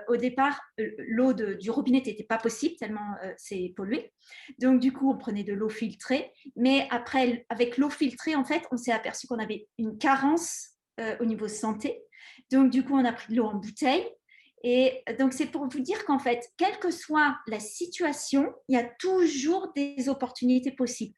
Speaker 4: au départ, l'eau du robinet n'était pas possible tellement c'est pollué. Donc du coup, on prenait de l'eau filtrée. Mais après, avec l'eau filtrée, en fait, on s'est aperçu qu'on avait une carence au niveau santé. Donc du coup, on a pris de l'eau en bouteille. Et donc, c'est pour vous dire qu'en fait, quelle que soit la situation, il y a toujours des opportunités possibles.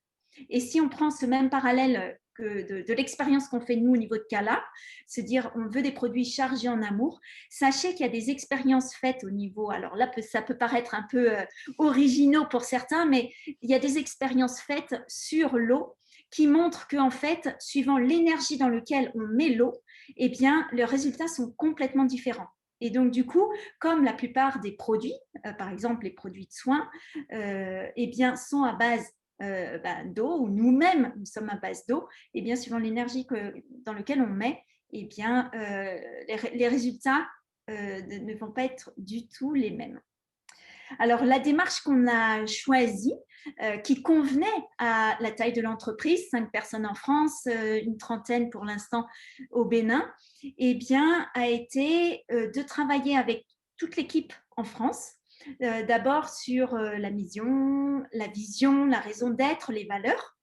Speaker 4: Et si on prend ce même parallèle que de l'expérience qu'on fait nous au niveau de Cala, se dire on veut des produits chargés en amour, sachez qu'il y a des expériences faites au niveau, alors là ça peut paraître un peu originaux pour certains, mais il y a des expériences faites sur l'eau qui montrent qu'en fait, suivant l'énergie dans laquelle on met l'eau, eh bien, les résultats sont complètement différents. Et donc, du coup, comme la plupart des produits, par exemple les produits de soins, eh bien, sont à base d'eau, ou nous-mêmes, nous sommes à base d'eau, et bien, suivant l'énergie dans laquelle on met, eh bien, les résultats ne vont pas être du tout les mêmes. Alors, la démarche qu'on a choisie, qui convenait à la taille de l'entreprise, 5 personnes en France, une trentaine pour l'instant au Bénin, eh bien, a été de travailler avec toute l'équipe en France, d'abord sur la vision, la raison d'être, les valeurs.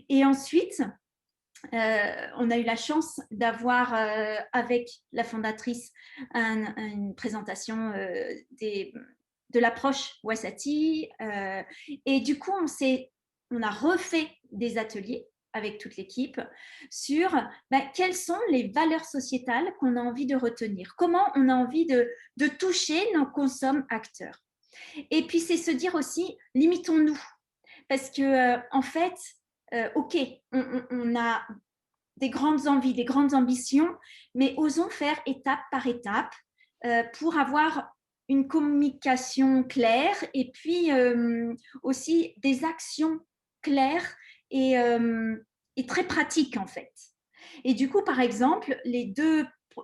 Speaker 4: Et ensuite, on a eu la chance d'avoir avec la fondatrice une présentation de l'approche Wasati. Et du coup, on a refait des ateliers avec toute l'équipe sur quelles sont les valeurs sociétales qu'on a envie de retenir, comment on a envie de toucher nos consommateurs. Et puis, c'est se dire aussi, limitons-nous. Parce que, en fait, OK, on a des grandes envies, des grandes ambitions, mais osons faire étape par étape pour avoir une communication claire et puis aussi des actions claires et très pratiques, en fait. Et du coup, par exemple,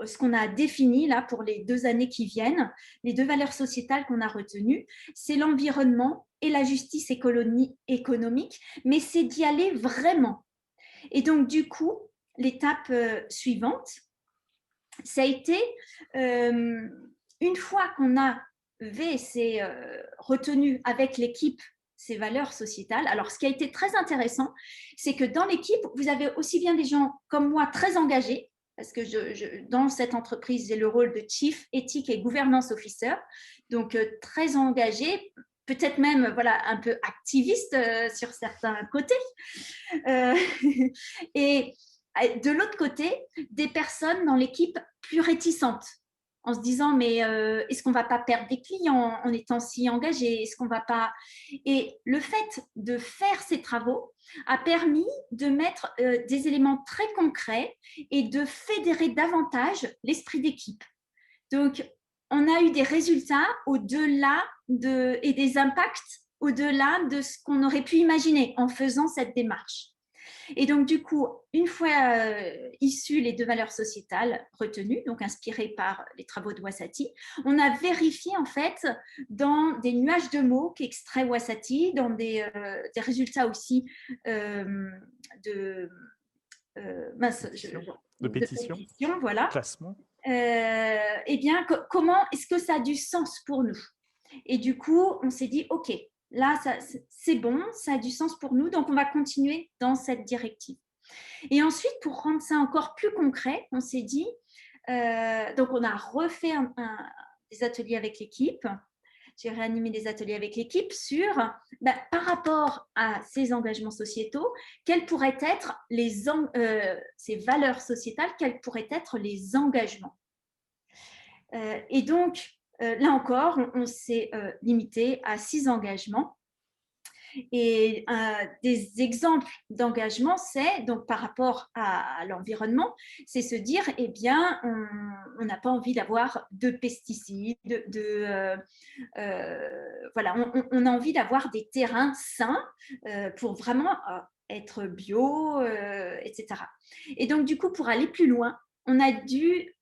Speaker 4: ce qu'on a défini là pour les 2 années qui viennent, les 2 valeurs sociétales qu'on a retenues, c'est l'environnement et la justice économique, mais c'est d'y aller vraiment. Et donc, du coup, l'étape suivante, ça a été, une fois qu'on avait retenu avec l'équipe ces valeurs sociétales. Alors, ce qui a été très intéressant, c'est que dans l'équipe, vous avez aussi bien des gens comme moi très engagés, parce que dans cette entreprise, j'ai le rôle de Chief Ethics et Governance Officer, donc très engagés, peut-être même un peu activiste sur certains côtés. Et de l'autre côté, des personnes dans l'équipe plus réticentes, en se disant mais est-ce qu'on ne va pas perdre des clients en étant si engagés? Est-ce qu'on va pas... Et le fait de faire ces travaux a permis de mettre des éléments très concrets et de fédérer davantage l'esprit d'équipe. Donc, on a eu des résultats au-delà et des impacts au-delà de ce qu'on aurait pu imaginer en faisant cette démarche. Et donc, du coup, une fois issues les 2 valeurs sociétales retenues, donc inspirées par les travaux de Wasati, on a vérifié en fait dans des nuages de mots qu'extrait Wasati, dans des résultats aussi de
Speaker 2: pétition,
Speaker 4: voilà.
Speaker 2: Classement.
Speaker 4: Eh bien, comment est-ce que ça a du sens pour nous? Et du coup, on s'est dit, OK, là, c'est bon, ça a du sens pour nous, donc on va continuer dans cette directive. Et ensuite, pour rendre ça encore plus concret, on s'est dit, donc on a refait des ateliers avec l'équipe, j'ai réanimé des ateliers avec l'équipe sur, par rapport à ces engagements sociétaux, quelles pourraient être ces valeurs sociétales, quels pourraient être les engagements. Et donc, là encore, on s'est limité à 6 engagements. Et des exemples d'engagement, c'est donc par rapport à l'environnement, c'est se dire, eh bien, on n'a pas envie d'avoir de pesticides, on a envie d'avoir des terrains sains pour vraiment être bio, etc. Et donc, du coup, pour aller plus loin, on a dû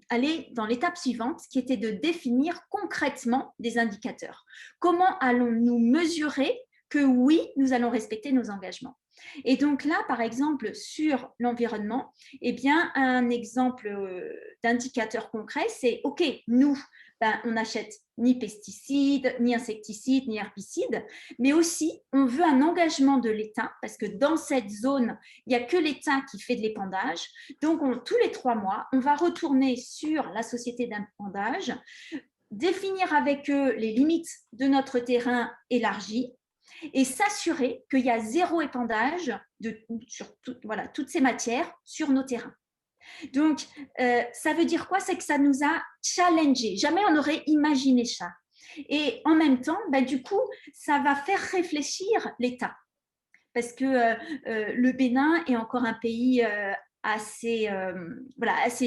Speaker 4: aller dans l'étape suivante, qui était de définir concrètement des indicateurs. Comment allons-nous mesurer que oui, nous allons respecter nos engagements? Et donc là, par exemple, sur l'environnement, eh bien, un exemple d'indicateur concret, c'est OK, nous, on n'achète ni pesticides, ni insecticides, ni herbicides, mais aussi on veut un engagement de l'État, parce que dans cette zone, il n'y a que l'État qui fait de l'épandage. Donc, tous les 3 mois, on va retourner sur la société d'épandage, définir avec eux les limites de notre terrain élargi et s'assurer qu'il y a 0 épandage sur toutes ces matières sur nos terrains. Donc, ça veut dire quoi? C'est que ça nous a challengés. Jamais on n'aurait imaginé ça. Et en même temps, du coup, ça va faire réfléchir l'État. Parce que le Bénin est encore un pays assez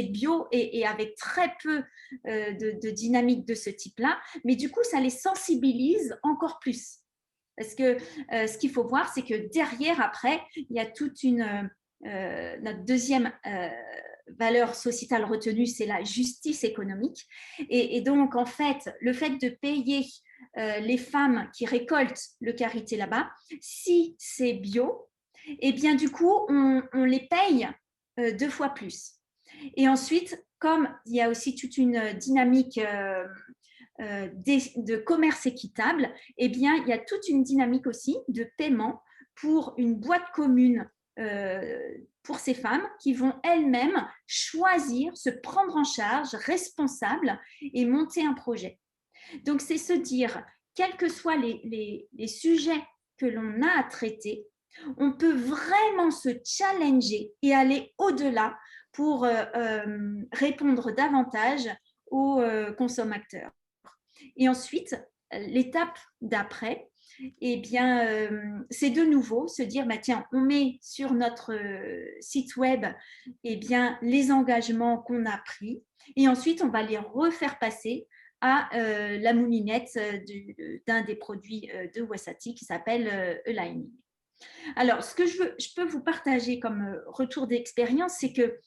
Speaker 4: bio et avec très peu de dynamique de ce type-là. Mais du coup, ça les sensibilise encore plus. Parce que ce qu'il faut voir, c'est que derrière, après, il y a toute notre deuxième valeur sociétale retenue, c'est la justice économique. Et donc, en fait, le fait de payer les femmes qui récoltent le karité là-bas, si c'est bio, eh bien, du coup, on les paye 2 fois plus. Et ensuite, comme il y a aussi toute une dynamique de commerce équitable, eh bien, il y a toute une dynamique aussi de paiement pour une boîte commune pour ces femmes qui vont elles-mêmes choisir, se prendre en charge, responsables et monter un projet. Donc, c'est se dire, quels que soient les sujets que l'on a à traiter, on peut vraiment se challenger et aller au-delà pour répondre davantage aux consommateurs. Et ensuite, l'étape d'après, eh bien, c'est de nouveau se dire, bah, tiens, on met sur notre site web eh bien, les engagements qu'on a pris et ensuite, on va les refaire passer à la moulinette d'un des produits de Wesati qui s'appelle Aligning. Alors, ce que je peux vous partager comme retour d'expérience, c'est que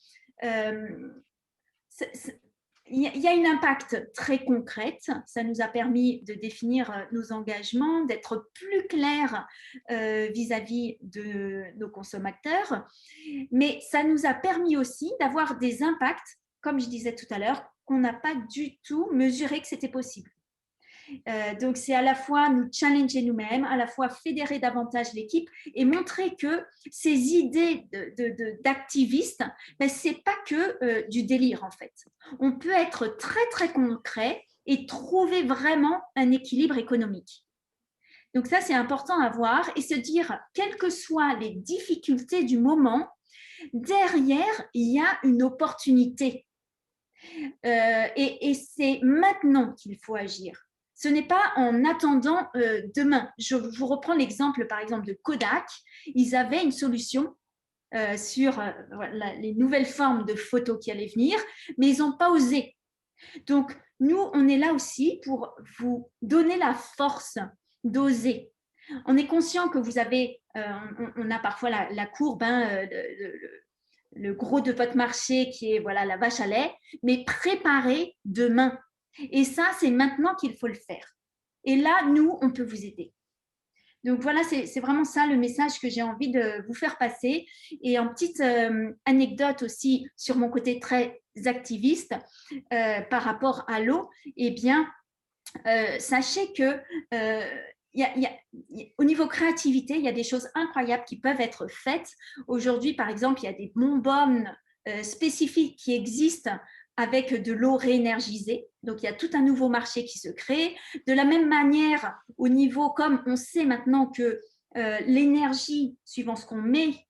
Speaker 4: il y a un impact très concret. Ça nous a permis de définir nos engagements, d'être plus clairs vis-à-vis de nos consommateurs. Mais ça nous a permis aussi d'avoir des impacts, comme je disais tout à l'heure, qu'on n'a pas du tout mesuré que c'était possible. Donc, c'est à la fois nous challenger nous-mêmes, à la fois fédérer davantage l'équipe et montrer que ces idées d'activistes, ben, ce n'est pas que du délire en fait. On peut être très, très concret et trouver vraiment un équilibre économique. Donc ça, c'est important à voir et se dire, quelles que soient les difficultés du moment, derrière, il y a une opportunité. Et c'est maintenant qu'il faut agir. Ce n'est pas en attendant demain. Je vous reprends l'exemple, par exemple, de Kodak. Ils avaient une solution sur les nouvelles formes de photos qui allaient venir, mais ils n'ont pas osé. Donc, nous, on est là aussi pour vous donner la force d'oser. On est conscient que vous avez, on a parfois la courbe, le gros de votre marché qui est voilà, la vache à lait, mais préparez demain. Et ça, c'est maintenant qu'il faut le faire. Et là, nous, on peut vous aider. Donc voilà, c'est vraiment ça le message que j'ai envie de vous faire passer. Et en petite anecdote aussi sur mon côté très activiste par rapport à l'eau, eh bien, sachez que au niveau créativité, il y a des choses incroyables qui peuvent être faites. Aujourd'hui, par exemple, il y a des bonbonnes spécifiques qui existent avec de l'eau réénergisée. Donc, il y a tout un nouveau marché qui se crée. De la même manière, au niveau, comme on sait maintenant que l'énergie, suivant ce qu'on met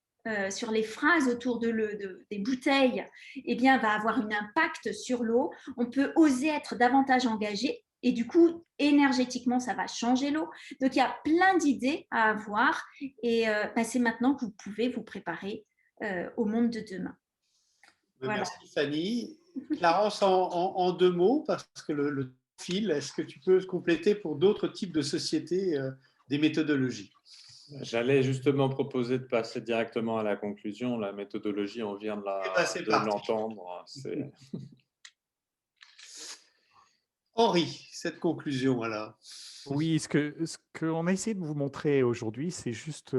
Speaker 4: sur les phrases autour des bouteilles, eh bien, va avoir un impact sur l'eau. On peut oser être davantage engagé et du coup, énergétiquement, ça va changer l'eau. Donc, il y a plein d'idées à avoir et c'est maintenant que vous pouvez vous préparer au monde de demain.
Speaker 1: Voilà. Merci Fanny. Clarence, en 2 mots, parce que le fil, est-ce que tu peux compléter pour d'autres types de sociétés des méthodologies?
Speaker 3: J'allais justement proposer de passer directement à la conclusion. La méthodologie, on vient de l'entendre.
Speaker 1: Henri, cette conclusion alors.
Speaker 2: Oui, ce qu'on a essayé de vous montrer aujourd'hui, c'est juste,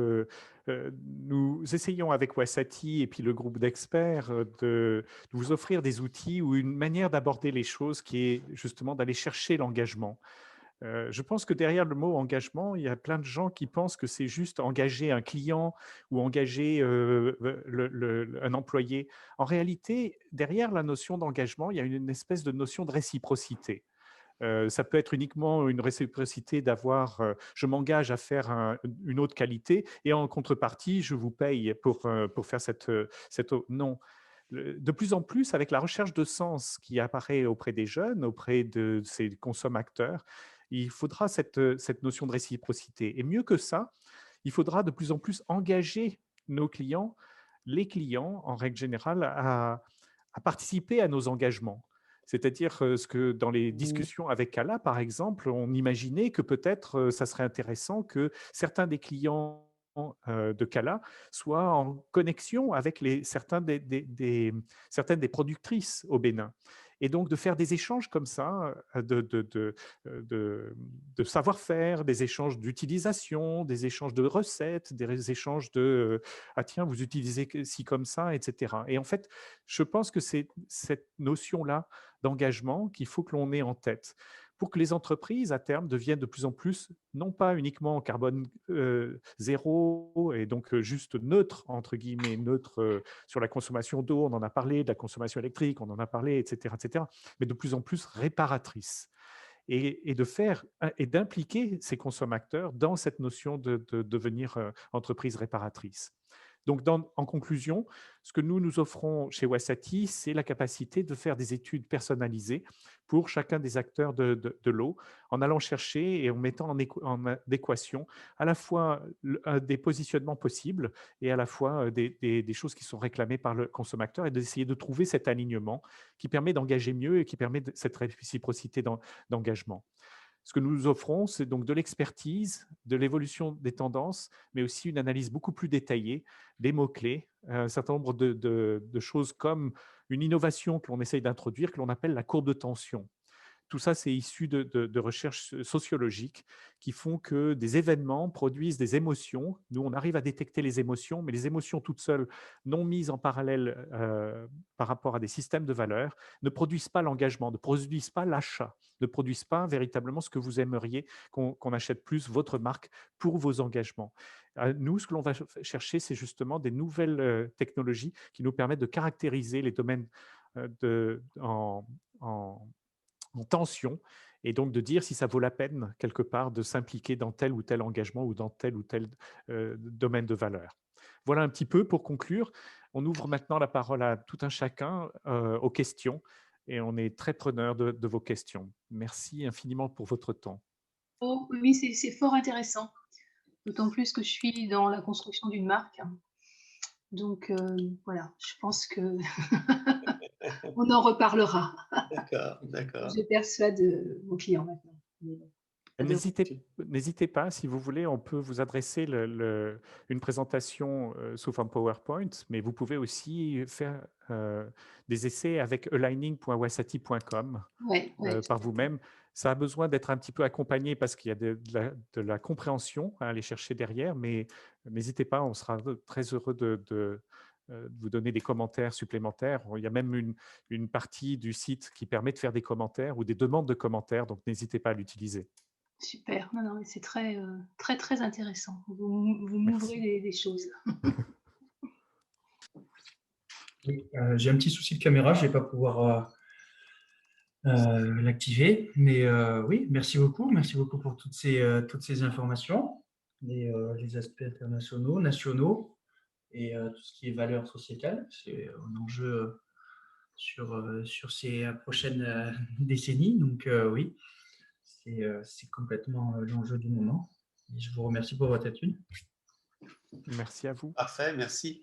Speaker 2: nous essayons avec Wesati et puis le groupe d'experts de vous offrir des outils ou une manière d'aborder les choses qui est justement d'aller chercher l'engagement. Je pense que derrière le mot engagement, il y a plein de gens qui pensent que c'est juste engager un client ou engager un employé. En réalité, derrière la notion d'engagement, il y a une espèce de notion de réciprocité. Ça peut être uniquement une réciprocité d'avoir, je m'engage à faire une autre qualité et en contrepartie, je vous paye pour faire cette non. De plus en plus, avec la recherche de sens qui apparaît auprès des jeunes, auprès de ces consommateurs, il faudra cette notion de réciprocité. Et mieux que ça, il faudra de plus en plus engager nos clients, les clients en règle générale, à participer à nos engagements. C'est-à-dire ce que dans les discussions avec Cala, par exemple, on imaginait que peut-être ça serait intéressant que certains des clients de Cala soient en connexion avec certaines des productrices au Bénin. Et donc de faire des échanges comme ça, de savoir-faire, des échanges d'utilisation, des échanges de recettes, des échanges de ah tiens, vous utilisez ci comme ça, etc. Et en fait, je pense que c'est cette notion-là d'engagement qu'il faut que l'on ait en tête pour que les entreprises, à terme, deviennent de plus en plus, non pas uniquement carbone zéro et donc juste neutre, entre guillemets, neutre sur la consommation d'eau, on en a parlé, de la consommation électrique, on en a parlé, etc., mais de plus en plus réparatrices. et d'impliquer ces consommateurs dans cette notion de devenir entreprise réparatrice. Donc, en conclusion, ce que nous offrons chez Wasati, c'est la capacité de faire des études personnalisées pour chacun des acteurs de l'eau, en allant chercher et en mettant en adéquation à la fois des positionnements possibles et à la fois des choses qui sont réclamées par le consommateur, et d'essayer de trouver cet alignement qui permet d'engager mieux et qui permet cette réciprocité d'engagement. Ce que nous offrons, c'est donc de l'expertise, de l'évolution des tendances, mais aussi une analyse beaucoup plus détaillée des mots-clés, un certain nombre de choses comme une innovation que l'on essaye d'introduire, que l'on appelle la courbe de tension. Tout ça, c'est issu de recherches sociologiques qui font que des événements produisent des émotions. Nous, on arrive à détecter les émotions, mais les émotions toutes seules, non mises en parallèle par rapport à des systèmes de valeurs, ne produisent pas l'engagement, ne produisent pas l'achat, ne produisent pas véritablement ce que vous aimeriez qu'on achète plus votre marque pour vos engagements. Nous, ce que l'on va chercher, c'est justement des nouvelles technologies qui nous permettent de caractériser les domaines en tension, et donc de dire si ça vaut la peine quelque part de s'impliquer dans tel ou tel engagement ou dans tel ou tel domaine de valeur. Voilà un petit peu pour conclure. On ouvre maintenant la parole à tout un chacun aux questions, et on est très preneur de vos questions. Merci infiniment pour votre temps.
Speaker 5: Oh, oui, c'est fort intéressant, d'autant plus que je suis dans la construction d'une marque. Donc voilà, je pense que on en reparlera.
Speaker 1: D'accord, d'accord.
Speaker 5: Je persuade vos clients maintenant.
Speaker 2: N'hésitez pas, si vous voulez, on peut vous adresser une présentation sous forme PowerPoint, mais vous pouvez aussi faire des essais avec aligning.wasati.com par vous-même. Ça a besoin d'être un petit peu accompagné parce qu'il y a de la compréhension à aller chercher derrière, mais n'hésitez pas, on sera très heureux de vous donner des commentaires supplémentaires. Il y a même une partie du site qui permet de faire des commentaires ou des demandes de commentaires, donc n'hésitez pas à l'utiliser.
Speaker 5: Super, non, non, c'est très, très intéressant. Vous m'ouvrez des choses.
Speaker 6: Oui, j'ai un petit souci de caméra, je ne vais pas pouvoir l'activer, mais oui, merci beaucoup pour toutes ces informations, les aspects internationaux, nationaux et tout ce qui est valeur sociétale. C'est un enjeu sur ces prochaines décennies, donc oui, c'est complètement l'enjeu du moment. Et je vous remercie pour votre étude.
Speaker 2: Merci à vous.
Speaker 1: Parfait, merci.